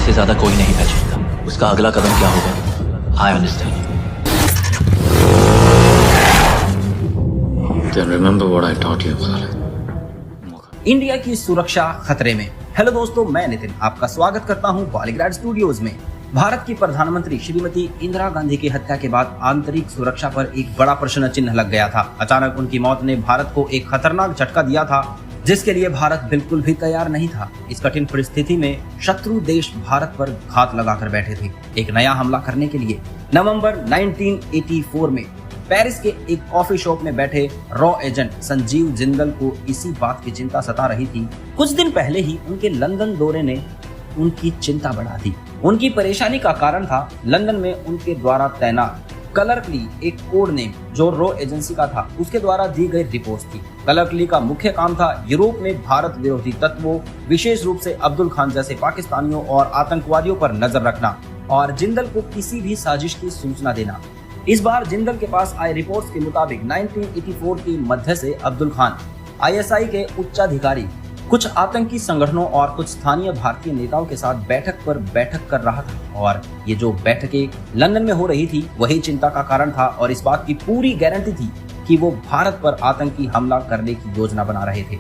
इससे ज्यादा कोई नहीं पहचानता उसका अगला कदम क्या होगा। I understand. Then remember what I taught you, Khalid. India की सुरक्षा खतरे में। हेलो दोस्तों, मैं नितिन आपका स्वागत करता हूं बॉलीग्राड स्टूडियोज में। भारत की प्रधानमंत्री श्रीमती इंदिरा गांधी की हत्या के बाद आंतरिक सुरक्षा पर एक बड़ा प्रश्न चिन्ह लग गया था। अचानक उनकी मौत ने भारत को एक खतरनाक झटका दिया था जिसके लिए भारत बिल्कुल भी तैयार नहीं था। इस कठिन परिस्थिति में शत्रु देश भारत पर घात लगाकर बैठे थे एक नया हमला करने के लिए। नवंबर 1984 में पेरिस के एक कॉफी शॉप में बैठे रॉ एजेंट संजीव जिंदल को इसी बात की चिंता सता रही थी। कुछ दिन पहले ही उनके लंदन दौरे ने उनकी चिंता बढ़ा दी। उनकी परेशानी का कारण था लंदन में उनके द्वारा तैनात क्लर्कली, एक कोड नेम जो रॉ एजेंसी का था, उसके द्वारा दी गई रिपोर्ट थी। क्लर्कली का मुख्य काम था यूरोप में भारत विरोधी तत्वों, विशेष रूप से अब्दुल खान जैसे पाकिस्तानियों और आतंकवादियों पर नजर रखना और जिंदल को किसी भी साजिश की सूचना देना। इस बार जिंदल के पास आए रिपोर्ट्स के मुताबिक 1984 के मध्य से अब्दुल खान आईएसआई के उच्चाधिकारी, कुछ आतंकी संगठनों और कुछ स्थानीय भारतीय नेताओं के साथ बैठक कर रहा था और ये जो बैठकें लंदन में हो रही थी वही चिंता का कारण था और इस बात की पूरी गारंटी थी कि वो भारत पर आतंकी हमला करने की योजना बना रहे थे।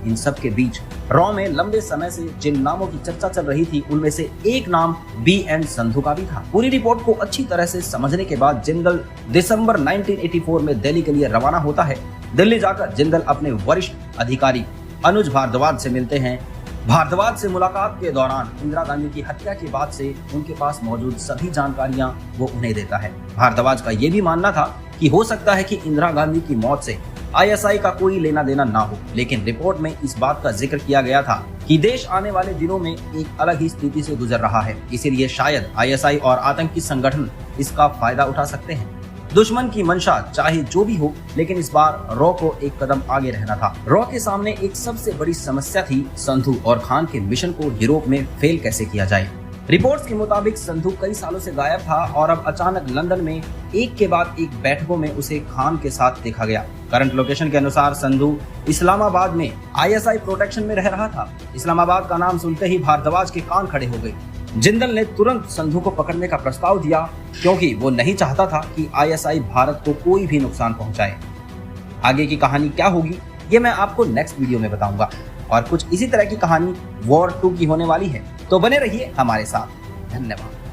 इन सब के बीच रॉ में लंबे समय से जिन नामों की चर्चा चल रही थी उनमें से एक नाम BN संधू का भी था। पूरी रिपोर्ट को अच्छी तरह से समझने के बाद जिंदल दिसंबर 1984 में दिल्ली के लिए रवाना होता है। दिल्ली जाकर जिंदल अपने वरिष्ठ अधिकारी अनुज भारद्वाज से मिलते हैं। भारद्वाज से मुलाकात के दौरान इंदिरा गांधी की हत्या के बाद से उनके पास मौजूद सभी जानकारियां वो उन्हें देता है। भारद्वाज का ये भी मानना था कि हो सकता है कि इंदिरा गांधी की मौत से आईएसआई का कोई लेना देना ना हो, लेकिन रिपोर्ट में इस बात का जिक्र किया गया था कि देश आने वाले दिनों में एक अलग ही स्थिति से गुजर रहा है, इसीलिए शायद आईएसआई और आतंकी संगठन इसका फायदा उठा सकते हैं। दुश्मन की मंशा चाहे जो भी हो, लेकिन इस बार रॉ को एक कदम आगे रहना था। रॉ के सामने एक सबसे बड़ी समस्या थी संधू और खान के मिशन को यूरोप में फेल कैसे किया जाए। रिपोर्ट्स के मुताबिक संधू कई सालों से गायब था और अब अचानक लंदन में एक के बाद एक बैठकों में उसे खान के साथ देखा गया। करंट लोकेशन के अनुसार संधू इस्लामाबाद में आईएसआई प्रोटेक्शन में रह रहा था। इस्लामाबाद का नाम सुनते ही भारद्वाज के कान खड़े हो गए। जिंदल ने तुरंत संधू को पकड़ने का प्रस्ताव दिया क्योंकि वो नहीं चाहता था कि आईएसआई भारत को कोई भी नुकसान पहुंचाए। आगे की कहानी क्या होगी ये मैं आपको नेक्स्ट वीडियो में बताऊंगा और कुछ इसी तरह की कहानी वॉर 2 की होने वाली है, तो बने रहिए हमारे साथ। धन्यवाद।